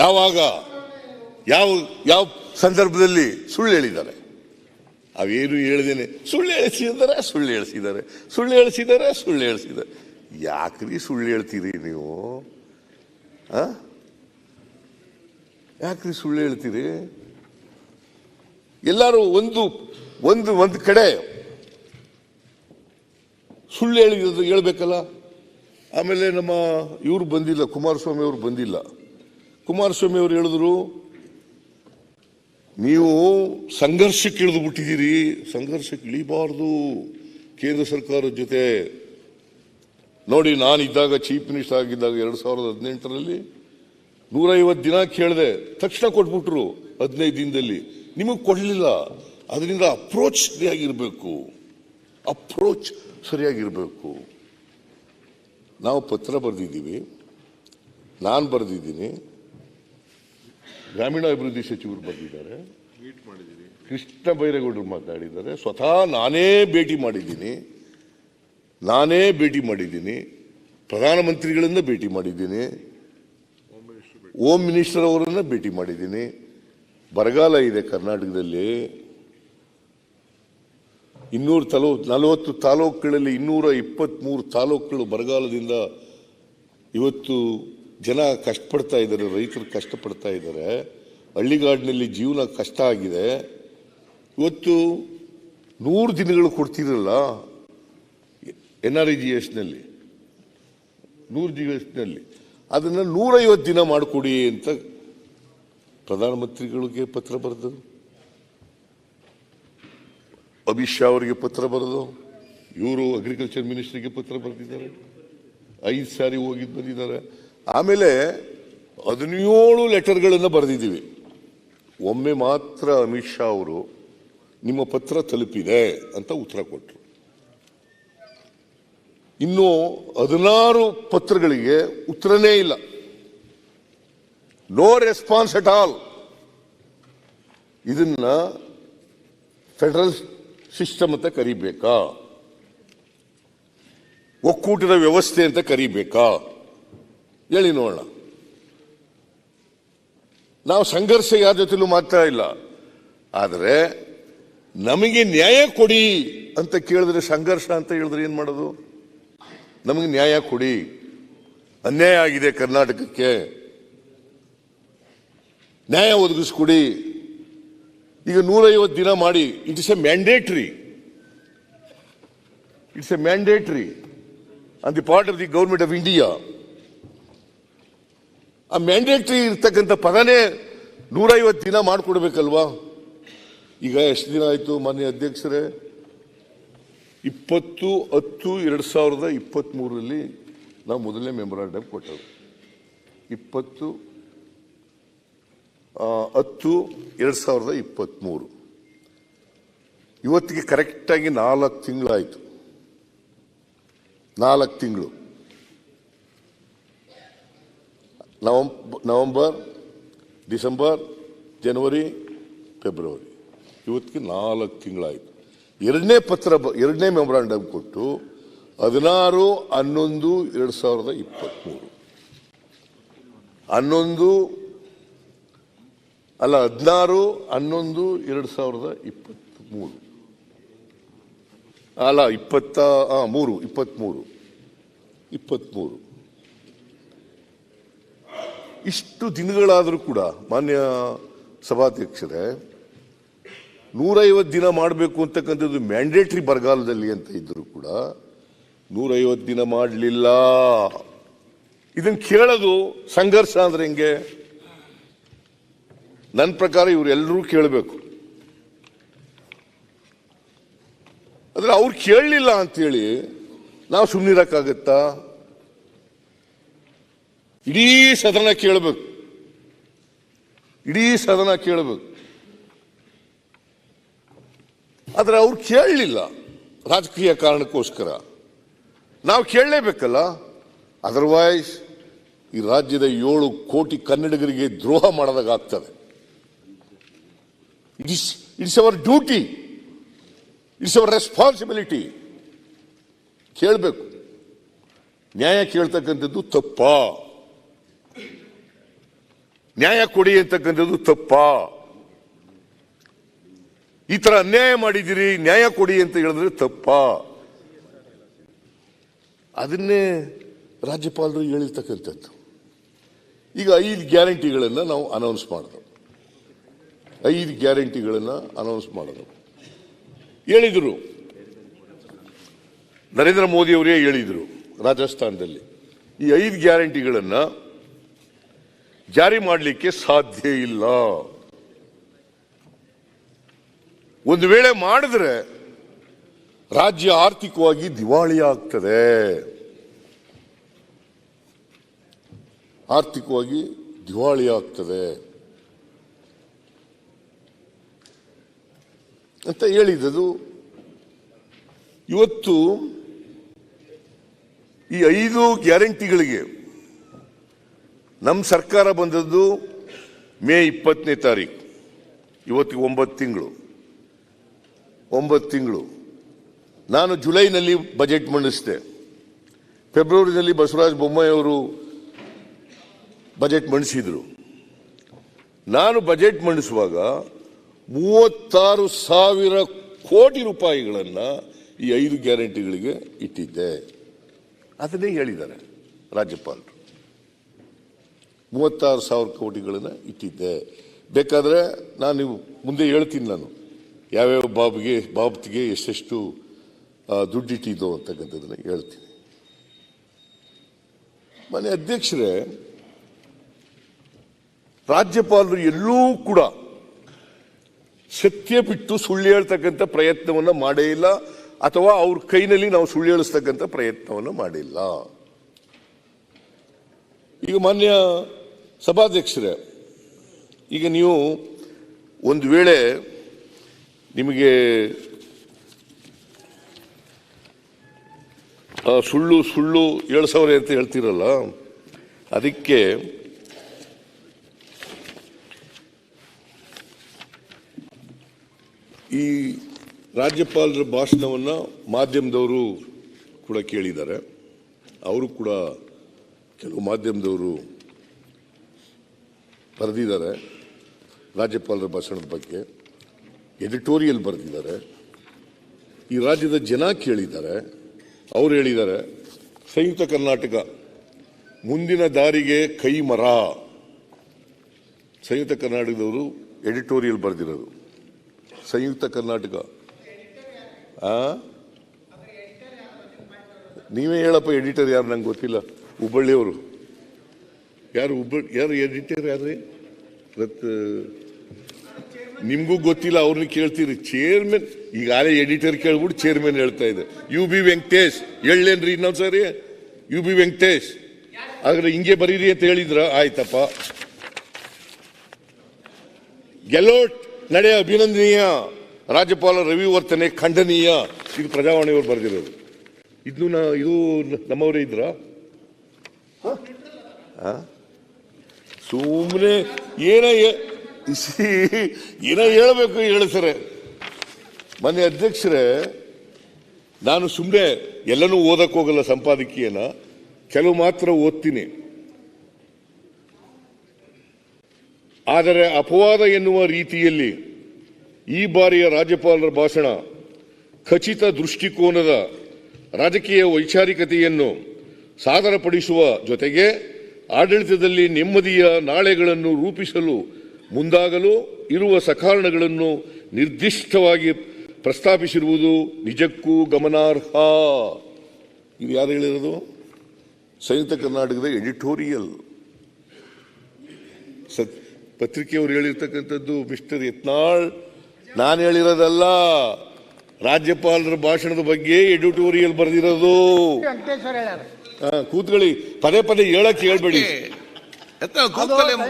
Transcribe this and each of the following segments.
ಯಾವಾಗ ಯಾವ ಯಾವ ಸಂದರ್ಭದಲ್ಲಿ ಸುಳ್ಳು ಹೇಳಿದ್ದಾರೆ? ಅವೇನು ಹೇಳ್ದೇನೆ ಸುಳ್ಳು ಹೇಳಿಸಿದ್ದಾರೆ. ಯಾಕ್ರಿ ಸುಳ್ಳು ಹೇಳ್ತೀರಿ ನೀವು? ಯಾಕ್ರಿ ಸುಳ್ಳು ಹೇಳ್ತೀರಿ? ಎಲ್ಲರೂ ಒಂದು ಕಡೆ ಸುಳ್ಳು ಹೇಳ್ಬೇಕಲ್ಲ. ಆಮೇಲೆ ನಮ್ಮ ಇವ್ರು ಬಂದಿಲ್ಲ, ಕುಮಾರಸ್ವಾಮಿ ಅವರು ಬಂದಿಲ್ಲ. ಕುಮಾರಸ್ವಾಮಿ ಅವರು ಹೇಳಿದ್ರು, ನೀವು ಸಂಘರ್ಷಕ್ಕೆ ಇಳಿದು ಬಿಟ್ಟಿದ್ದೀರಿ, ಸಂಘರ್ಷಕ್ಕೆ ಇಳಿಬಾರ್ದು ಕೇಂದ್ರ ಸರ್ಕಾರದ ಜೊತೆ. ನೋಡಿ, ನಾನಿದ್ದಾಗ ಚೀಫ್ ಮಿನಿಸ್ಟರ್ ಆಗಿದ್ದಾಗ 2018ರಲ್ಲಿ 150 ದಿನ ಕೇಳಿದೆ, ತಕ್ಷಣ ಕೊಟ್ಬಿಟ್ರು 15 ದಿನದಲ್ಲಿ. ನಿಮಗೆ ಕೊಡಲಿಲ್ಲ. ಅದರಿಂದ ಅಪ್ರೋಚ್ ಸರಿಯಾಗಿರ್ಬೇಕು. ನಾವು ಪತ್ರ ಬರೆದಿದ್ದೀವಿ, ನಾನು ಬರೆದಿದ್ದೀನಿ, ಗ್ರಾಮೀಣಾಭಿವೃದ್ಧಿ ಸಚಿವರು ಬರೆದಿದ್ದಾರೆ, ಕೃಷ್ಣ ಬೈರೇಗೌಡರು ಮಾತಾಡಿದ್ದಾರೆ, ಸ್ವತಃ ನಾನೇ ಭೇಟಿ ಮಾಡಿದ್ದೀನಿ, ಪ್ರಧಾನಮಂತ್ರಿಗಳನ್ನ ಭೇಟಿ ಮಾಡಿದ್ದೀನಿ, ಹೋಮ್ ಮಿನಿಸ್ಟರ್ ಅವರನ್ನ ಭೇಟಿ ಮಾಡಿದ್ದೀನಿ. ಬರಗಾಲ ಇದೆ ಕರ್ನಾಟಕದಲ್ಲಿ, 240 ತಾಲೂಕುಗಳಲ್ಲಿ 223 ತಾಲೂಕುಗಳು ಬರಗಾಲದಿಂದ ಇವತ್ತು ಜನ ಕಷ್ಟಪಡ್ತಾ ಇದ್ದಾರೆ, ರೈತರು ಕಷ್ಟಪಡ್ತಾ ಇದ್ದಾರೆ, ಹಳ್ಳಿಗಾಡಿನಲ್ಲಿ ಜೀವನ ಕಷ್ಟ ಆಗಿದೆ. ಇವತ್ತು 100 ದಿನಗಳು ಕೊಡ್ತಿರಲ್ಲ NREGSನಲ್ಲಿ, 100 GSನಲ್ಲಿ, ಅದನ್ನು 150 ದಿನ ಮಾಡಿಕೊಡಿ ಅಂತ ಪ್ರಧಾನಮಂತ್ರಿಗಳಿಗೆ ಪತ್ರ ಬರೆದು, ಅಮಿತ್ ಶಾ ಅವರಿಗೆ ಪತ್ರ ಬರೆದು, ಇವರು ಅಗ್ರಿಕಲ್ಚರ್ ಮಿನಿಸ್ಟರ್ಗೆ ಪತ್ರ ಬರೆದಿದ್ದಾರೆ, 5 ಸಾರಿ ಬಂದಿದ್ದಾರೆ. ಆಮೇಲೆ 17 ಲೆಟರ್ಗಳನ್ನು ಬರೆದಿದ್ದೀವಿ. ಒಮ್ಮೆ ಮಾತ್ರ ಅಮಿತ್ ಶಾ ಅವರು ನಿಮ್ಮ ಪತ್ರ ತಲುಪಿದೆ ಅಂತ ಉತ್ತರ ಕೊಟ್ಟರು. ಇನ್ನು 16 ಪತ್ರಗಳಿಗೆ ಉತ್ತರನೇ ಇಲ್ಲ. No response at all. ಇದನ್ನ ಫೆಡರಲ್ ಸಿಸ್ಟಮ್ ಅಂತ ಕರಿಬೇಕಾ, ಒಕ್ಕೂಟದ ವ್ಯವಸ್ಥೆ ಅಂತ ಕರಿಬೇಕಾ? ಹೇಳಿ ನೋಡೋಣ. ನಾವು ಸಂಘರ್ಷ ಯಾರ ಜೊತೆಲೂ ಮಾತ್ರ ಇಲ್ಲ, ಆದರೆ ನಮಗೆ ನ್ಯಾಯ ಕೊಡಿ ಅಂತ ಕೇಳಿದ್ರೆ ಸಂಘರ್ಷ ಅಂತ ಹೇಳಿದ್ರೆ ಏನ್ ಮಾಡೋದು? ನಮಗೆ ನ್ಯಾಯ ಕೊಡಿ, ಅನ್ಯಾಯ ಆಗಿದೆ ಕರ್ನಾಟಕಕ್ಕೆ, ನ್ಯಾಯ ಒದಗಿಸ್ಕೊಡಿ. ಈಗ 150 ದಿನ ಮಾಡಿ, it's A mandatory on the part of the government of India. ಆ ಮ್ಯಾಂಡೇಟರಿ ಇರ್ತಕ್ಕಂಥ ಪದನೇ 150 ದಿನ ಮಾಡಿಕೊಡ್ಬೇಕಲ್ವಾ? ಈಗ ಎಷ್ಟು ದಿನ ಆಯ್ತು ಮಾನ್ಯ ಅಧ್ಯಕ್ಷರೇ? 20/10/2023ರಲ್ಲಿ ನಾವು ಮೊದಲನೇ ಮೆಮೊರಾಂಡಮ್ ಕೊಟ್ಟರು. 20/10/2023 ಇವತ್ತಿಗೆ ಕರೆಕ್ಟಾಗಿ 4 ತಿಂಗಳಾಯಿತು. 4 ತಿಂಗಳು, ನವೆಂಬರ್, ಡಿಸೆಂಬರ್, ಜನವರಿ, ಫೆಬ್ರವರಿ, ಇವತ್ತಿಗೆ 4 ತಿಂಗಳಾಯಿತು. ಎರಡನೇ ಮೆಮೊರಾಂಡಮ್ ಕೊಟ್ಟು 16/11/2023 16/11/2023 ಅಲ್ಲ 23 ಇಷ್ಟು ದಿನಗಳಾದರೂ ಕೂಡ ಮಾನ್ಯ ಸಭಾಧ್ಯಕ್ಷರೇ, 150 ದಿನ ಮಾಡಬೇಕು ಅಂತಕ್ಕಂಥದ್ದು ಮ್ಯಾಂಡೇಟರಿ ಬರಗಾಲದಲ್ಲಿ ಅಂತ ಇದ್ರು ಕೂಡ 150 ದಿನ ಮಾಡಲಿಲ್ಲ. ಇದನ್ನು ಕೇಳೋದು ಸಂಘರ್ಷ ಅಂದ್ರೆ ಹೆಂಗೆ? ನನ್ನ ಪ್ರಕಾರ ಇವರೆಲ್ಲರೂ ಕೇಳಬೇಕು. ಆದ್ರೆ ಅವ್ರು ಕೇಳಲಿಲ್ಲ ಅಂತೇಳಿ ನಾವು ಸುಮ್ಮನಿರಕ್ಕಾಗತ್ತಾ? ಇಡೀ ಸದನ ಕೇಳಬೇಕು. ಆದ್ರೆ ಅವ್ರು ಕೇಳಲಿಲ್ಲ, ರಾಜಕೀಯ ಕಾರಣಕ್ಕೋಸ್ಕರ. ನಾವು ಕೇಳಲೇಬೇಕಲ್ಲ, ಅದರ್ವೈಸ್ ಈ ರಾಜ್ಯದ 7 ಕೋಟಿ ಕನ್ನಡಿಗರಿಗೆ ದ್ರೋಹ ಮಾಡೋದಾಗ್ತದೆ. It's our duty, it's our responsibility. ಕೇಳಬೇಕು. ನ್ಯಾಯ ಕೇಳ್ತಕ್ಕಂಥದ್ದು ತಪ್ಪಾ? ನ್ಯಾಯ ಕೊಡಿ ಅಂತಕ್ಕಂಥದ್ದು ತಪ್ಪಾ? ಈ ತರ ಅನ್ಯಾಯ ಮಾಡಿದಿರಿ, ನ್ಯಾಯ ಕೊಡಿ ಅಂತ ಹೇಳಿದ್ರೆ ತಪ್ಪಾ? ಅದನ್ನೇ ರಾಜ್ಯಪಾಲರು ಹೇಳಿರ್ತಕ್ಕಂಥದ್ದು. ಈಗ 5 ಗ್ಯಾರಂಟಿಗಳನ್ನು ನಾವು ಅನೌನ್ಸ್ ಮಾಡಿದೆವು. 5 ಗ್ಯಾರಂಟಿಗಳನ್ನು ಅನೌನ್ಸ್ ಮಾಡಿದೆವು. ಹೇಳಿದರು, ನರೇಂದ್ರ ಮೋದಿ ಅವರೇ ಹೇಳಿದರು ರಾಜಸ್ಥಾನದಲ್ಲಿ, ಈ 5 ಗ್ಯಾರಂಟಿಗಳನ್ನು ಜಾರಿ ಮಾಡಲಿಕ್ಕೆ ಸಾಧ್ಯ ಇಲ್ಲ. ಒಂದು ವೇಳೆ ಮಾಡಿದ್ರೆ ರಾಜ್ಯ ಆರ್ಥಿಕವಾಗಿ ದಿವಾಳಿ ಆಗ್ತದೆ. ಆರ್ಥಿಕವಾಗಿ ದಿವಾಳಿ ಆಗ್ತದೆ ಅಂತ ಹೇಳಿದ್ದು. ಇವತ್ತು ಈ 5 ಗ್ಯಾರಂಟಿಗಳಿಗೆ ನಮ್ಮ ಸರ್ಕಾರ ಬಂದದ್ದು ಮೇ 20ನೇ ತಾರೀಕು. ಇವತ್ತಿಗೆ 9 ತಿಂಗಳು. ನಾನು ಜುಲೈನಲ್ಲಿ ಬಜೆಟ್ ಮಂಡಿಸಿದೆ. ಫೆಬ್ರವರಿನಲ್ಲಿ ಬಸವರಾಜ ಬೊಮ್ಮಾಯಿ ಅವರು ಬಜೆಟ್ ಮಂಡಿಸಿದ್ರು. ನಾನು ಬಜೆಟ್ ಮಂಡಿಸುವಾಗ 36,000 ಕೋಟಿ ರೂಪಾಯಿಗಳನ್ನು ಈ 5 ಗ್ಯಾರಂಟಿಗಳಿಗೆ ಇಟ್ಟಿದ್ದೆ. ಅದನ್ನೇ ಹೇಳಿದ್ದಾರೆ ರಾಜ್ಯಪಾಲರು. 36,000 ಕೋಟಿಗಳನ್ನು ಇಟ್ಟಿದ್ದೆ. ಬೇಕಾದ್ರೆ ನಾನು ಮುಂದೆ ಹೇಳ್ತೀನಿ, ನಾನು ಯಾವ್ಯಾವ ಬಾಬ್ತಿಗೆ ಎಷ್ಟೆಷ್ಟು ದುಡ್ಡಿಟ್ಟಿದ್ದೋ ಅಂತಕ್ಕಂಥದ್ದನ್ನು ಹೇಳ್ತೀನಿ. ಮನೆ ಅಧ್ಯಕ್ಷರೇ, ರಾಜ್ಯಪಾಲರು ಎಲ್ಲೂ ಕೂಡ ಸತ್ಯ ಬಿಟ್ಟು ಸುಳ್ಳು ಹೇಳ್ತಕ್ಕಂಥ ಪ್ರಯತ್ನವನ್ನು ಮಾಡೇ ಇಲ್ಲ, ಅಥವಾ ಅವ್ರ ಕೈನಲ್ಲಿ ನಾವು ಸುಳ್ಳು ಹೇಳಿಸ್ತಕ್ಕಂಥ ಪ್ರಯತ್ನವನ್ನು ಮಾಡಿಲ್ಲ. ಈಗ ಮಾನ್ಯ ಸಭಾಧ್ಯಕ್ಷರೇ, ಈಗ ನೀವು ಒಂದು ವೇಳೆ ನಿಮಗೆ ಸುಳ್ಳು ಹೇಳ್ಸವ್ರೆ ಅಂತ ಹೇಳ್ತಿರಲ್ಲ, ಅದಕ್ಕೆ ಈ ರಾಜ್ಯಪಾಲರ ಭಾಷಣವನ್ನು ಮಾಧ್ಯಮದವರು ಕೂಡ ಕೇಳಿದ್ದಾರೆ. ಅವರು ಕೂಡ ಕೆಲವು ಮಾಧ್ಯಮದವರು ಬರೆದಿದ್ದಾರೆ ರಾಜ್ಯಪಾಲರ ಭಾಷಣದ ಬಗ್ಗೆ, ಎಡಿಟೋರಿಯಲ್ ಬರೆದಿದ್ದಾರೆ. ಈ ರಾಜ್ಯದ ಜನ ಕೇಳಿದ್ದಾರೆ. ಅವರು ಹೇಳಿದ್ದಾರೆ, ಸಂಯುಕ್ತ ಕರ್ನಾಟಕ ಮುಂದಿನ ದಾರಿಗೆ ಕೈ ಮರ. ಸಂಯುಕ್ತ ಕರ್ನಾಟಕದವರು ಎಡಿಟೋರಿಯಲ್ ಬರೆದಿರೋದು. ಸಂಯುಕ್ತ ಕರ್ನಾಟಕ ನೀವೇ ಹೇಳಪ್ಪ, ಎಡಿಟರ್ ಯಾರು ನಂಗೆ ಗೊತ್ತಿಲ್ಲ. ಹುಬ್ಬಳ್ಳಿಯವರು ಯಾರು? ಯಾರು ಎಡಿಟರ್? ಯಾರ್ರಿ? ನಿಮ್ಗೂ ಗೊತ್ತಿಲ್ಲ, ಅವ್ರನ್ನ ಕೇಳ್ತೀರಿ. ಚೇರ್ಮನ್ ಈಗಾಗಲೇ ಎಡಿಟರ್ ಕೇಳ್ಬಿಟ್ಟು ಚೇರ್ಮನ್ ಹೇಳ್ತಾ ಇದೆ. UB ವೆಂಕಟೇಶ್ ಹೇಳೇನ್ರಿ ಇನ್ನೊಂದ್ಸರಿ? UB ವೆಂಕಟೇಶ್ ಆದ್ರೆ ಹಿಂಗೆ ಬರೀರಿ ಅಂತ ಹೇಳಿದ್ರ? ಆಯ್ತಪ್ಪ. ಗೆಲೋಟ್ ನಡೆ ಅಭಿನಂದನೀಯ, ರಾಜ್ಯಪಾಲ ರವಿ ವರ್ತನೆ ಖಂಡನೀಯ. ಇದು ಪ್ರಜಾವಾಣಿಯವರು ಬರೆದಿರೋದು. ಇದು ನಮ್ಮವರೇ ಇದ್ರ? ಸುಮ್ಮನೆ ಏನ ಹೇಳಬೇಕು ಹೇಳಿಸ್ತಾರೆ. ಮನೆ ಅಧ್ಯಕ್ಷರೇ, ನಾನು ಸುಮ್ಮನೆ ಎಲ್ಲನೂ ಓದಕ್ಕೆ ಹೋಗಲ್ಲ. ಸಂಪಾದಕೀಯನ ಕೆಲವು ಮಾತ್ರ ಓದ್ತೀನಿ. ಆದರೆ ಅಪವಾದ ಎನ್ನುವ ರೀತಿಯಲ್ಲಿ ಈ ಬಾರಿಯ ರಾಜ್ಯಪಾಲರ ಭಾಷಣ ಖಚಿತ ದೃಷ್ಟಿಕೋನದ ರಾಜಕೀಯ ವೈಚಾರಿಕತೆಯನ್ನು ಸಾದರಪಡಿಸುವ ಜೊತೆಗೆ ಆಡಳಿತದಲ್ಲಿ ನೆಮ್ಮದಿಯ ನಾಳೆಗಳನ್ನು ರೂಪಿಸಲು ಮುಂದಾಗಲು ಇರುವ ಸಕಾರಣಗಳನ್ನು ನಿರ್ದಿಷ್ಟವಾಗಿ ಪ್ರಸ್ತಾಪಿಸಿರುವುದು ನಿಜಕ್ಕೂ ಗಮನಾರ್ಹ. ಇದು ಯಾರು ಹೇಳಿರೋದು? ಸಂಯುಕ್ತ ಕರ್ನಾಟಕದ ಎಡಿಟೋರಿಯಲ್ ಪತ್ರಿಕೆಯವರು ಹೇಳಿರ್ತಕ್ಕಂಥದ್ದು. ಮಿಸ್ಟರ್ ಯತ್ನಾಳ್, ನಾನು ಹೇಳಿರೋದಲ್ಲ. ರಾಜ್ಯಪಾಲರ ಭಾಷಣದ ಬಗ್ಗೆ ಎಡಿಟೋರಿಯಲ್ ಬರೆದಿರೋದು. ಕೂತ್ಕೊಳ್ಳಿ, ಪದೇ ಪದೇ ಹೇಳಕ್ ಹೇಳ್ಬೇಡಿ.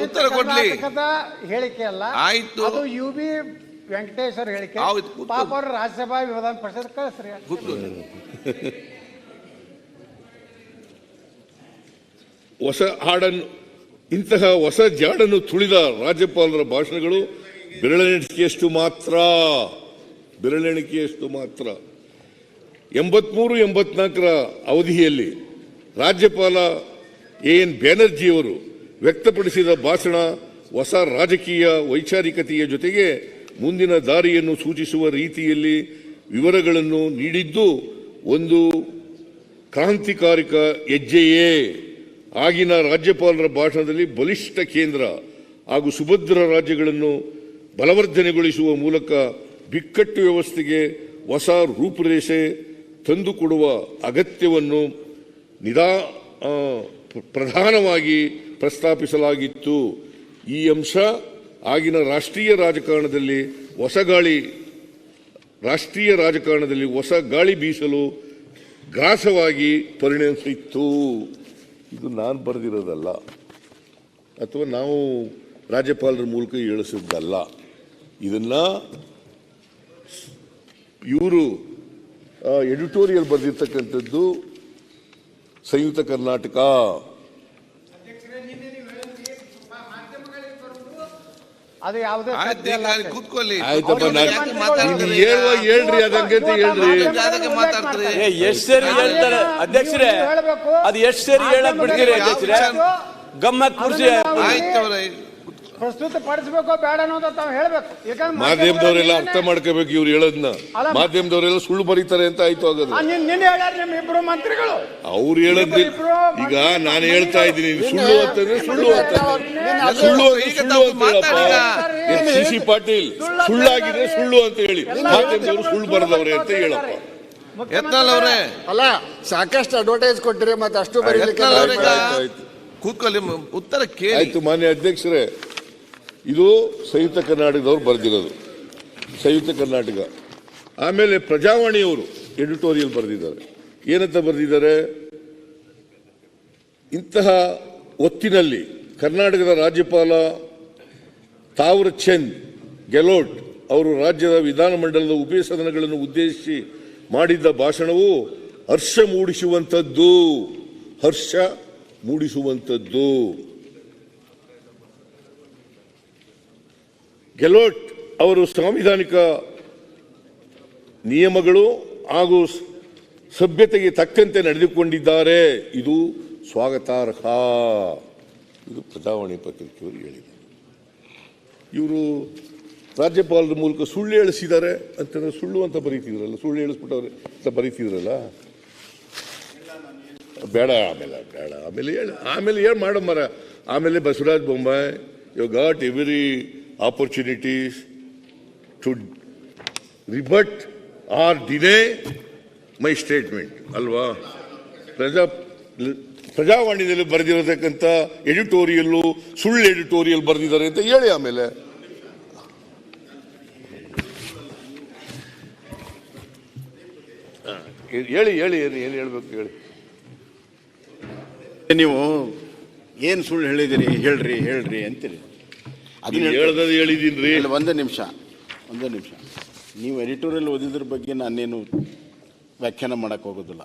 ಉತ್ತರ ಕೊಡ್ಲಿ. ಹೇಳಿಕೆ ಅಲ್ಲ, ಆಯ್ತು. ಅದು UB ವೆಂಕಟೇಶ್ವರ ಹೇಳಿಕೆ. ಪಾಪ ಅವರು ರಾಜ್ಯಸಭಾ ವಿಧಾನ ಪರಿಷತ್ ಕಳಿಸ್ರಿ. ಹೊಸ ಹಾಡನ್ನು, ಇಂತಹ ಹೊಸ ಜಾಡನ್ನು ತುಳಿದ ರಾಜ್ಯಪಾಲರ ಭಾಷಣಗಳು ಬೆರಳೆಣಿಕೆಯಷ್ಟು ಮಾತ್ರ. 83-84 ಅವಧಿಯಲ್ಲಿ ರಾಜ್ಯಪಾಲ AN ಬ್ಯಾನರ್ಜಿಯವರು ವ್ಯಕ್ತಪಡಿಸಿದ ಭಾಷಣ ಹೊಸ ರಾಜಕೀಯ ವೈಚಾರಿಕತೆಯ ಜೊತೆಗೆ ಮುಂದಿನ ದಾರಿಯನ್ನು ಸೂಚಿಸುವ ರೀತಿಯಲ್ಲಿ ವಿವರಗಳನ್ನು ನೀಡಿದ್ದು ಒಂದು ಕ್ರಾಂತಿಕಾರಿಕ ಹೆಜ್ಜೆಯೇ. ಆಗಿನ ರಾಜ್ಯಪಾಲರ ಭಾಷಣದಲ್ಲಿ ಬಲಿಷ್ಠ ಕೇಂದ್ರ ಹಾಗೂ ಸುಭದ್ರ ರಾಜ್ಯಗಳನ್ನು ಬಲವರ್ಧನೆಗೊಳಿಸುವ ಮೂಲಕ ಬಿಕ್ಕಟ್ಟು ವ್ಯವಸ್ಥೆಗೆ ಹೊಸ ರೂಪುರೇಷೆ ತಂದುಕೊಡುವ ಅಗತ್ಯವನ್ನು ಪ್ರಧಾನವಾಗಿ ಪ್ರಸ್ತಾಪಿಸಲಾಗಿತ್ತು. ಈ ಅಂಶ ಆಗಿನ ರಾಷ್ಟ್ರೀಯ ರಾಜಕಾರಣದಲ್ಲಿ ಹೊಸ ಗಾಳಿ ಬೀಸಲು ಗ್ರಾಸವಾಗಿ ಪರಿಣಮಿಸಿತ್ತು. ಇದು ನಾನು ಬರೆದಿರೋದಲ್ಲ ಅಥವಾ ನಾವು ರಾಜ್ಯಪಾಲರ ಮೂಲಕ ಹೇಳಿಸಿದ್ದಲ್ಲ. ಇದನ್ನ ಇವರು ಎಡಿಟೋರಿಯಲ್ ಬರೆದಿರ್ತಕ್ಕಂಥದ್ದು ಸಂಯುಕ್ತ ಕರ್ನಾಟಕ. ಅದು ಯಾವುದೇ ಕೂತ್ಕೊಳ್ಳಿ. ಆಯ್ತಪ್ಪ, ಹೇಳ್ರಿ ಅದಂಗೆ ಹೇಳ್ರಿ. ಎಷ್ಟು ಸರಿ ಹೇಳ್ತಾರೆ ಅಧ್ಯಕ್ಷರೇ, ಅದು ಎಷ್ಟು ಸರಿ ಹೇಳಕ್ ಬಿಡ್ತೀರಿ ಅಧ್ಯಕ್ಷರೇ? ಗಮ್ಮತ್ ಕೂರಿಸಿ ಪ್ರಸ್ತುತ ಪಡಿಸಬೇಕು ಬೇಡ ಅನ್ನೋದು ತಾವು ಹೇಳ್ಬೇಕು. ಮಾಧ್ಯಮದವರೆಲ್ಲ ಅರ್ಥ ಮಾಡ್ಕೋಬೇಕು ಇವ್ರು ಹೇಳೋದನ್ನ. ಮಾಧ್ಯಮದವರೆಲ್ಲ ಸುಳ್ಳು ಬರೀತಾರೆ ಅಂತ ಆಯ್ತು ಆಗೋದು. ನಿನ್ನೆ ಹೇಳ್ಯಾರ ನಿಮ್ಮ ಇಬ್ರು ಮಂತ್ರಿಗಳು. ಅವ್ರು ಹೇಳೋದ್ ಈಗ ನಾನು ಹೇಳ್ತಾ ಇದ್ದೀನಿ, ಸುಳ್ಳು ಅಂತಂದ್ರೆ ಸುಳ್ಳು ಸಿ ಪಾಟೀಲ್ ಸುಳ್ಳಾಗಿದ್ರೆ ಸುಳ್ಳು ಅಂತ ಹೇಳಿ, ಮಾಧ್ಯಮದವರು ಸುಳ್ಳು ಬರೆದವ್ರೆ ಅಂತ ಹೇಳಪ್ಪ. ಯತ್ನಾಳ್ ಅವರೇ ಅಲ್ಲ, ಸಾಕಷ್ಟು ಅಡ್ವರ್ಟೈಸ್ ಕೊಟ್ಟಿರಿ, ಮತ್ತೆ ಅಷ್ಟು ಕೂತ್ಕೊಳ್ಳಿ, ಉತ್ತರ ಕೇಳಿ. ಆಯ್ತು ಮಾನ್ಯ ಅಧ್ಯಕ್ಷರೇ, ಇದು ಸಂಯುಕ್ತ ಕರ್ನಾಟಕದವ್ರು ಬರೆದಿರೋದು, ಸಂಯುಕ್ತ ಕರ್ನಾಟಕ. ಆಮೇಲೆ ಪ್ರಜಾವಾಣಿಯವರು ಎಡಿಟೋರಿಯಲ್ ಬರೆದಿದ್ದಾರೆ. ಏನಂತ ಬರೆದಿದ್ದಾರೆ? ಇಂತಹ ಹೊತ್ತಿನಲ್ಲಿ ಕರ್ನಾಟಕದ ರಾಜ್ಯಪಾಲ ತಾವರ್ ಚಂದ್ ಗೆಹ್ಲೋಟ್ ಅವರು ರಾಜ್ಯದ ವಿಧಾನಮಂಡಲದ ಉಭಯ ಸದನಗಳನ್ನು ಉದ್ದೇಶಿಸಿ ಮಾಡಿದ್ದ ಭಾಷಣವು ಹರ್ಷ ಮೂಡಿಸುವಂಥದ್ದು. ಗೆಹ್ಲೋಟ್ ಅವರು ಸಾಂವಿಧಾನಿಕ ನಿಯಮಗಳು ಹಾಗೂ ಸಭ್ಯತೆಗೆ ತಕ್ಕಂತೆ ನಡೆದುಕೊಂಡಿದ್ದಾರೆ. ಇದು ಸ್ವಾಗತಾರ್ಹ. ಇದು ಪ್ರಜಾವಾಣಿ ಪತ್ರಿಕೆಯವರು ಹೇಳಿದ್ದಾರೆ. ಇವರು ರಾಜ್ಯಪಾಲರ ಮೂಲಕ ಸುಳ್ಳು ಹೇಳಿಸಿದ್ದಾರೆ ಅಂತಂದ್ರೆ ಸುಳ್ಳು ಅಂತ ಬರೀತಿದ್ರಲ್ಲ, ಸುಳ್ಳು ಹೇಳಿಸ್ಬಿಟ್ಟವ್ರೆ ಅಂತ ಬರೀತಿದ್ರಲ್ಲ. ಬೇಡ, ಆಮೇಲೆ ಏನು ಮಾಡಮ್ಮರ. ಆಮೇಲೆ Basavaraj Bommai, you got every opportunities to rebut or deny my statement ಅಲ್ವಾ? ಪ್ರಜಾವಾಣಿಯಲ್ಲಿ ಬರೆದಿರತಕ್ಕಂಥ ಎಡಿಟೋರಿಯಲ್ಲು ಸುಳ್ಳು ಎಡಿಟೋರಿಯಲ್ ಬರೆದಿದ್ದಾರೆ ಅಂತ ಹೇಳಿ. ಆಮೇಲೆ ಹೇಳಿ ಏನು ಹೇಳ್ಬೇಕು ಹೇಳಿ. ನೀವು ಏನು ಸುಳ್ಳು ಹೇಳಿದಿರಿ, ಹೇಳ್ರಿ ಅಂತೀರಿ. ಅದನ್ನ ಹೇಳಿದೀನಿ. ಒಂದು ನಿಮಿಷ, ನೀವು ಎಡಿಟೋರಿಯಲ್ ಓದಿದ್ರ ಬಗ್ಗೆ ನಾನೇನು ವ್ಯಾಖ್ಯಾನ ಮಾಡಕ್ಕೆ ಹೋಗೋದಿಲ್ಲ.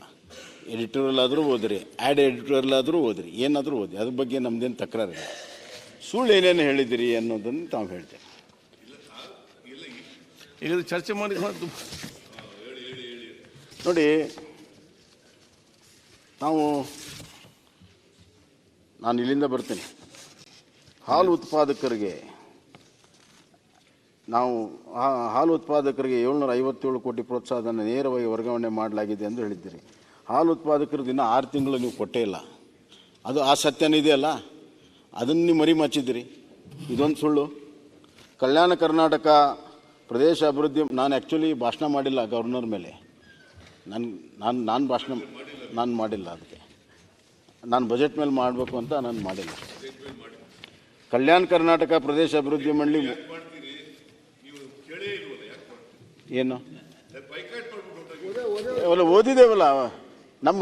ಎಡಿಟೋರಿಯಲ್ ಆದರೂ ಓದ್ರಿ, ಆ್ಯಡ್ ಎಡಿಟೋರಿಯಲ್ ಆದರೂ ಓದ್ರಿ, ಏನಾದರೂ ಓದಿ, ಅದ್ರ ಬಗ್ಗೆ ನಮ್ದೇನು ತಕರಾರಿಲ್ಲ. ಸುಳ್ಳು ಏನೇನು ಹೇಳಿದಿರಿ ಅನ್ನೋದನ್ನು ತಾವು ಹೇಳ್ತೇವೆ. ಈಗ ಚರ್ಚೆ ಮಾಡಿ ನೋಡಿ, ನಾನು ಇಲ್ಲಿಂದ ಬರ್ತೀನಿ. ಹಾಲು ಉತ್ಪಾದಕರಿಗೆ 757 ಕೋಟಿ ಪ್ರೋತ್ಸಾಹಧನ ನೇರವಾಗಿ ವರ್ಗಾವಣೆ ಮಾಡಲಾಗಿದೆ ಎಂದು ಹೇಳಿದ್ದೀರಿ. ಹಾಲು ಉತ್ಪಾದಕರು ದಿನ 6 ತಿಂಗಳು ನೀವು ಕೊಟ್ಟೇ ಇಲ್ಲ. ಅದು ಆ ಸತ್ಯನಿದೆಯಲ್ಲ, ಅದನ್ನು ನೀವು ಮರಿ ಮಚ್ಚಿದ್ದೀರಿ. ಇದೊಂದು ಸುಳ್ಳು. ಕಲ್ಯಾಣ ಕರ್ನಾಟಕ ಪ್ರದೇಶ ಅಭಿವೃದ್ಧಿ, ನಾನು ಆ್ಯಕ್ಚುಲಿ ಭಾಷಣ ಮಾಡಿಲ್ಲ ಗವರ್ನರ್ ಮೇಲೆ. ನಾನು ಮಾಡಿಲ್ಲ. ಅದಕ್ಕೆ ನಾನು ಬಜೆಟ್ ಮೇಲೆ ಮಾಡಬೇಕು ಅಂತ ನಾನು ಮಾಡಿಲ್ಲ. ಕಲ್ಯಾಣ ಕರ್ನಾಟಕ ಪ್ರದೇಶ ಅಭಿವೃದ್ಧಿ ಮಂಡಳಿ ಏನು ಓದಿದ್ದೇವಲ್ಲ ನಮ್ಮ.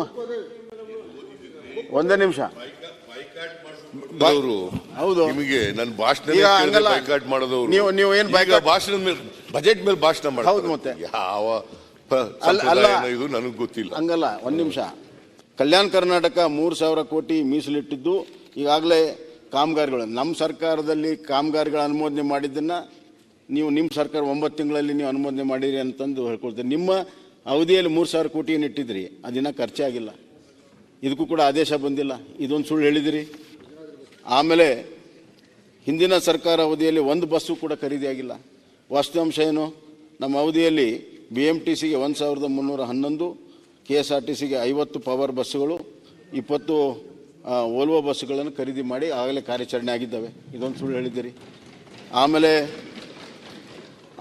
ಒಂದೇ ನಿಮಿಷ. ಹೌದು, ನಿಮಗೆ ನನ್ನ ಭಾಷಣ ಮಾಡೋದವ್ರು ನೀವು ಏನು ಭಾಷಣದ ಮೇಲೆ ಬಜೆಟ್ ಮೇಲೆ ಭಾಷಣ ಮಾಡಿ. ಹೌದು, ಮತ್ತೆ ಯಾವ ಇದು ನನಗೆ ಗೊತ್ತಿಲ್ಲ. ಹಂಗಲ್ಲ, ಒಂದು ನಿಮಿಷ. ಕಲ್ಯಾಣ ಕರ್ನಾಟಕ 3,000 ಕೋಟಿ ಮೀಸಲಿಟ್ಟಿದ್ದು ಈಗಾಗಲೇ ಕಾಮಗಾರಿಗಳು, ನಮ್ಮ ಸರ್ಕಾರದಲ್ಲಿ ಕಾಮಗಾರಿಗಳ ಅನುಮೋದನೆ ಮಾಡಿದ್ದನ್ನು ನಿಮ್ಮ ಸರ್ಕಾರ 9 ತಿಂಗಳಲ್ಲಿ ನೀವು ಅನುಮೋದನೆ ಮಾಡಿರಿ ಅಂತಂದು ಹೇಳ್ಕೊಳ್ತೀರಿ. ನಿಮ್ಮ ಅವಧಿಯಲ್ಲಿ 3,000 ಕೋಟಿಯನ್ನು ಇಟ್ಟಿದ್ರಿ, ಅದಿನ್ನ ಖರ್ಚೇ ಆಗಿಲ್ಲ. ಇದಕ್ಕೂ ಕೂಡ ಆದೇಶ ಬಂದಿಲ್ಲ. ಇದೊಂದು ಸುಳ್ಳು ಹೇಳಿದಿರಿ. ಆಮೇಲೆ ಹಿಂದಿನ ಸರ್ಕಾರ ಅವಧಿಯಲ್ಲಿ ಒಂದು ಬಸ್ಸು ಕೂಡ ಖರೀದಿಯಾಗಿಲ್ಲ. ವಾಸ್ತವಾಂಶ ಏನು? ನಮ್ಮ ಅವಧಿಯಲ್ಲಿ BMTCಗೆ 1311, KSRTCಗೆ 50 ಪವರ್ ಬಸ್ಸುಗಳು, 20 ವೋಲ್ವೋ ಬಸ್ಸುಗಳನ್ನು ಖರೀದಿ ಮಾಡಿ ಆಗಲೇ ಕಾರ್ಯಾಚರಣೆ ಆಗಿದ್ದಾವೆ. ಇದೊಂದು ಸುಳ್ಳು ಹೇಳಿದ್ದೀರಿ.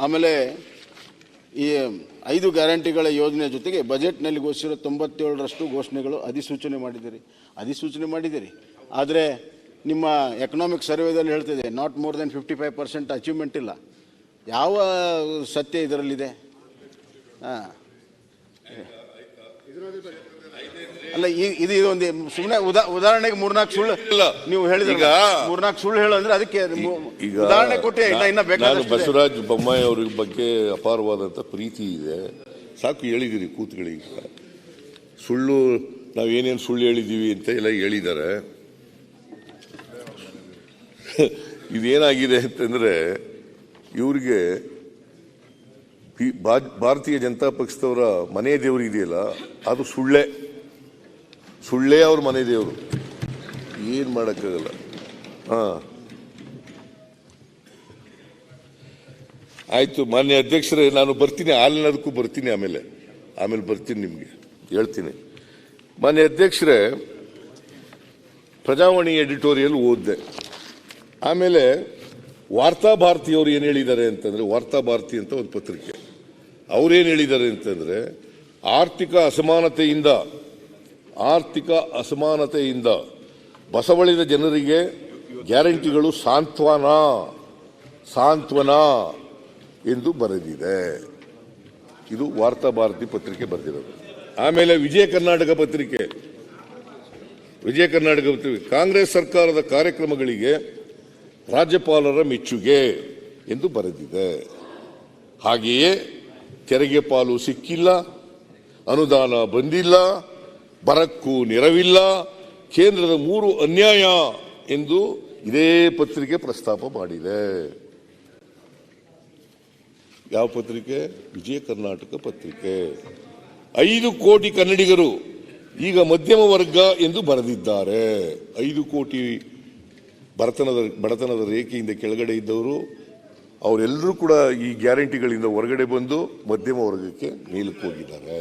ಆಮೇಲೆ ಈ 5 ಗ್ಯಾರಂಟಿಗಳ ಯೋಜನೆ ಜೊತೆಗೆ ಬಜೆಟ್ನಲ್ಲಿ ಘೋಷಿಸಿರೋ 97% ಘೋಷಣೆಗಳು ಅಧಿಸೂಚನೆ ಮಾಡಿದ್ದೀರಿ. ಆದರೆ ನಿಮ್ಮ ಎಕನಾಮಿಕ್ ಸರ್ವೇದಲ್ಲಿ ಹೇಳ್ತಿದೆ ನಾಟ್ ಮೋರ್ ದೆನ್ 55% ಅಚೀವ್ಮೆಂಟ್ ಇಲ್ಲ. ಯಾವ ಸತ್ಯ ಇದರಲ್ಲಿದೆ? ಅಲ್ಲ, ಇದು ಒಂದು ಸುಮ್ಮನೆ ಉದಾಹರಣೆಗೆ 3-4 ಸುಳ್ಳು ನೀವು ಹೇಳಿದ್ರೆ 3-4 ಸುಳ್ಳು ಹೇಳು ಅಂದ್ರೆ ಅದಕ್ಕೆ ಉದಾಹರಣೆ ಕೊಟ್ಟೆ. ಇನ್ನ ನಾನು ಬಸವರಾಜ ಬೊಮ್ಮಾಯಿ ಅವ್ರ ಬಗ್ಗೆ ಅಪಾರವಾದಂಥ ಪ್ರೀತಿ ಇದೆ, ಸಾಕು ಹೇಳಿದಿರಿ ಕೂತ್ಗಳು. ಈಗ ಸುಳ್ಳು ನಾವೇನೇನು ಸುಳ್ಳು ಹೇಳಿದ್ದೀವಿ ಅಂತ ಎಲ್ಲ ಹೇಳಿದ್ದಾರೆ. ಇದೇನಾಗಿದೆ ಅಂತಂದ್ರೆ ಇವ್ರಿಗೆ ಭಾರತೀಯ ಜನತಾ ಪಕ್ಷದವರ ಮನೆ ದೇವರು ಇದೆಯಲ್ಲ, ಅದು ಸುಳ್ಳೇ ಅವ್ರ ಮನೆ ದೇವರು. ಏನ್ ಮಾಡಕ್ಕಾಗಲ್ಲ. ಆಯ್ತು ಮಾನ್ಯ ಅಧ್ಯಕ್ಷರೇ, ನಾನು ಬರ್ತೀನಿ, ಹಾಲಿನದಕ್ಕೂ ಬರ್ತೀನಿ, ಆಮೇಲೆ ಬರ್ತೀನಿ, ನಿಮ್ಗೆ ಹೇಳ್ತೀನಿ. ಮಾನ್ಯ ಅಧ್ಯಕ್ಷರೇ, ಪ್ರಜಾವಾಣಿ ಎಡಿಟೋರಿಯಲ್ ಓದಿದೆ. ಆಮೇಲೆ ವಾರ್ತಾ ಭಾರತಿಯವರು ಏನು ಹೇಳಿದ್ದಾರೆ ಅಂತಂದ್ರೆ, ವಾರ್ತಾ ಭಾರತಿ ಅಂತ ಒಂದು ಪತ್ರಿಕೆ, ಅವ್ರೇನು ಹೇಳಿದ್ದಾರೆ ಅಂತಂದ್ರೆ, ಆರ್ಥಿಕ ಅಸಮಾನತೆಯಿಂದ ಬಸವಳಿದ ಜನರಿಗೆ ಗ್ಯಾರಂಟಿಗಳು ಸಾಂತ್ವನ ಎಂದು ಬರೆದಿದೆ. ಇದು ವಾರ್ತಾ ಭಾರತಿ ಪತ್ರಿಕೆ ಬರೆದಿರೋದು. ಆಮೇಲೆ ವಿಜಯ ಕರ್ನಾಟಕ ಪತ್ರಿಕೆ ಕಾಂಗ್ರೆಸ್ ಸರ್ಕಾರದ ಕಾರ್ಯಕ್ರಮಗಳಿಗೆ ರಾಜ್ಯಪಾಲರ ಮೆಚ್ಚುಗೆ ಎಂದು ಬರೆದಿದೆ. ಹಾಗೆಯೇ ತೆರಿಗೆ ಪಾಲು ಸಿಕ್ಕಿಲ್ಲ, ಅನುದಾನ ಬಂದಿಲ್ಲ, ಬರಕ್ಕೂ ನೆರವಿಲ್ಲ, ಕೇಂದ್ರದ 3 ಅನ್ಯಾಯ ಎಂದು ಇದೇ ಪತ್ರಿಕೆ ಪ್ರಸ್ತಾಪ ಮಾಡಿದೆ. ಯಾವ ಪತ್ರಿಕೆ? ವಿಜಯ ಕರ್ನಾಟಕ ಪತ್ರಿಕೆ. 5 ಕೋಟಿ ಕನ್ನಡಿಗರು ಈಗ ಮಧ್ಯಮ ವರ್ಗ ಎಂದು ಬರೆದಿದ್ದಾರೆ. 5 ಕೋಟಿ ಬಡತನದ ರೇಖೆಯಿಂದ ಕೆಳಗಡೆ ಇದ್ದವರು ಅವರೆಲ್ಲರೂ ಕೂಡ ಈ ಗ್ಯಾರಂಟಿಗಳಿಂದ ಹೊರಗಡೆ ಬಂದು ಮಧ್ಯಮ ವರ್ಗಕ್ಕೆ ಮೇಲಕ್ಕೆ ಹೋಗಿದ್ದಾರೆ.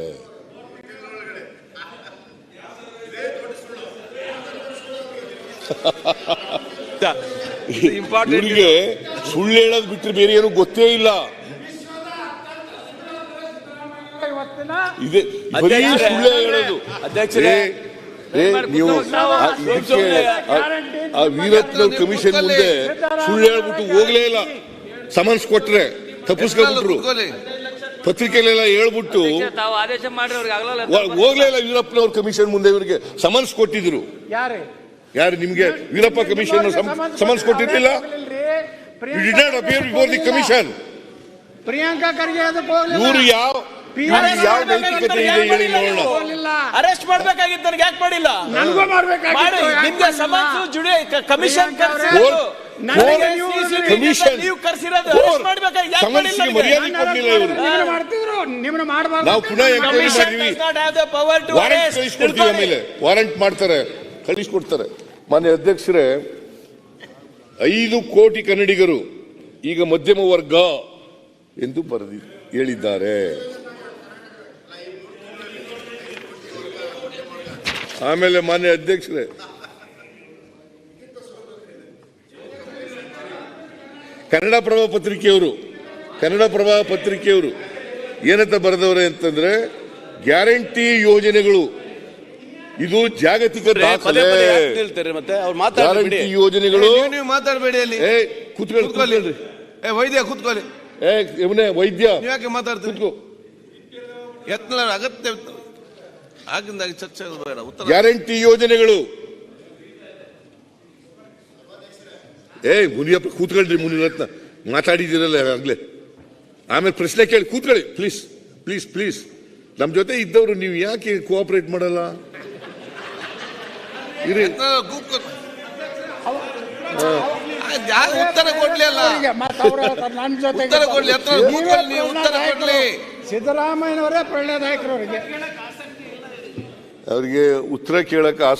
ಇವರಿಗೆ ಸುಳ್ಳು ಹೇಳೋದು ಬಿಟ್ಟರೆ ಬೇರೆ ಏನು ಗೊತ್ತೇ ಇಲ್ಲ. ಇದೆ ಬರೀ ಸುಳ್ಳು ಹೇಳೋದು. ನೀವು ಆ ವೀರತ್ನ ಕಮಿಷನ್ ಮುಂದೆ ಸುಳ್ಳು ಹೇಳ್ಬಿಟ್ಟು ಹೋಗ್ಲೇ ಇಲ್ಲ. ಸಮನ್ಸ್ ಕೊಟ್ರೆ ತಪ್ಪಿಸ್ಕೊಂಡ್ಬಿಟ್ರು. ಪತ್ರಿಕೆಲೆಲ್ಲ ಹೇಳ್ಬಿಟ್ಟು ಹೋಗ್ಲೇ ಇಲ್ಲ. ವೀರಪ್ಪನವ್ರ ಕಮಿಷನ್ ಮುಂದೆ ಇವರಿಗೆ ಸಮನ್ಸ್ ಕೊಟ್ಟಿದ್ರು. ಯಾರು ನಿಮ್ಗೆ ವೀರಪ್ಪ ಕಮಿಷನ್ ಸಮನ್ಸ್ ಕೊಟ್ಟಿರ್ಲಿಲ್ಲ? You did not appear before the commission. Priyanka Kharge ಇವರು ಯಾವ ನೈತಿಕತೆ ಇದೆ ಹೇಳಿ ನೋಡೋಣ. ಅರೆಸ್ಟ್ ಮಾಡ್ಬೇಕಾಗಿತ್ತು, ನನಗೆ ಯಾಕೆ ಮಾಡಿಲ್ಲ? ನನಗೂ ಮಾಡ್ಬೇಕಾಗಿತ್ತು. ನಿಮ್ಗೆ ಸಮನ್ಸ್ ಕಮಿಷನ್ ಮರ್ಯಾದೆ ಕೊಡ್ಲಿಲ್ಲ ಇವರು. ನಾವು ಪುನಃ ಎಂಕ್ವೈರಿ ಮಾಡಿದ್ವಿ, ವಾರಂಟ್ ಕಳಿಸ್ಕೊಡ್ತೀವಿ. ಆಮೇಲೆ ವಾರಂಟ್ ಮಾಡ್ತಾರೆ, ಕಳಿಸ್ಕೊಡ್ತಾರೆ. ಮಾನ್ಯ ಅಧ್ಯಕ್ಷರೇ, 5 ಕೋಟಿ ಕನ್ನಡಿಗರು ಈಗ ಮಧ್ಯಮ ವರ್ಗ ಎಂದು ಹೇಳಿದ್ದಾರೆ. ಆಮೇಲೆ ಮಾನ್ಯ ಅಧ್ಯಕ್ಷರೇ, ಕನ್ನಡಪ್ರಭ ಪತ್ರಿಕೆಯವರು ಏನಂತ ಬರೆದವ್ರೆ ಅಂತಂದ್ರೆ, ಗ್ಯಾರಂಟಿ ಯೋಜನೆಗಳು ಇದು ಜಾಗತಿಕ ದಾಖಲೆ. ಗ್ಯಾರಂಟಿ ಯೋಜನೆಗಳು ನೀವು ಮಾತಾಡಬೇಡಿ. ಅಲ್ಲಿ ಕೂತ್ಕೊಳ್ಳಿ. ವೈದ್ಯ ಕೂತ್ಕೊಳ್ಳಿ. ವೈದ್ಯ ಯಾಕೆ ಮಾತಾಡ್ತೀವಿ? ಯತ್ನ ಅಗತ್ಯ ಆಗಿಂದಾಗಿ ಚರ್ಚೆ ಬೇಡ. ಉತ್ತರ ಗ್ಯಾರಂಟಿ ಯೋಜನೆಗಳು ಮುನಿಯಪ್ಪ ಕೂತ್ಕೊಳ್ರಿ. ಮುನಿರತ್ನ ಮಾತಾಡಿದಿರಲ್ಲ ಆಗ್ಲೇ. ಆಮೇಲೆ ಪ್ರಶ್ನೆ ಕೇಳಿ ಕೂತ್ಕೊಳ್ಳಿ ಪ್ಲೀಸ್. ನಮ್ ಜೊತೆ ಇದ್ದವರು ನೀವು ಯಾಕೆ ಕೋಆಪರೇಟ್ ಮಾಡಲ್ಲ? ಉತ್ತರ ಕೊಡ್ಲಿ ಅಲ್ಲ, ಉತ್ತರ ಕೊಡ್ಲಿ. ಉತ್ತರ ಕೊಡ್ಲಿ. ಸಿದ್ದರಾಮಯ್ಯನವರೇ ಪ್ರಳಯದಾಯಕರು. ಅವರಿಗೆ ಉತ್ತರ ಕೇಳಕ್ಕೆ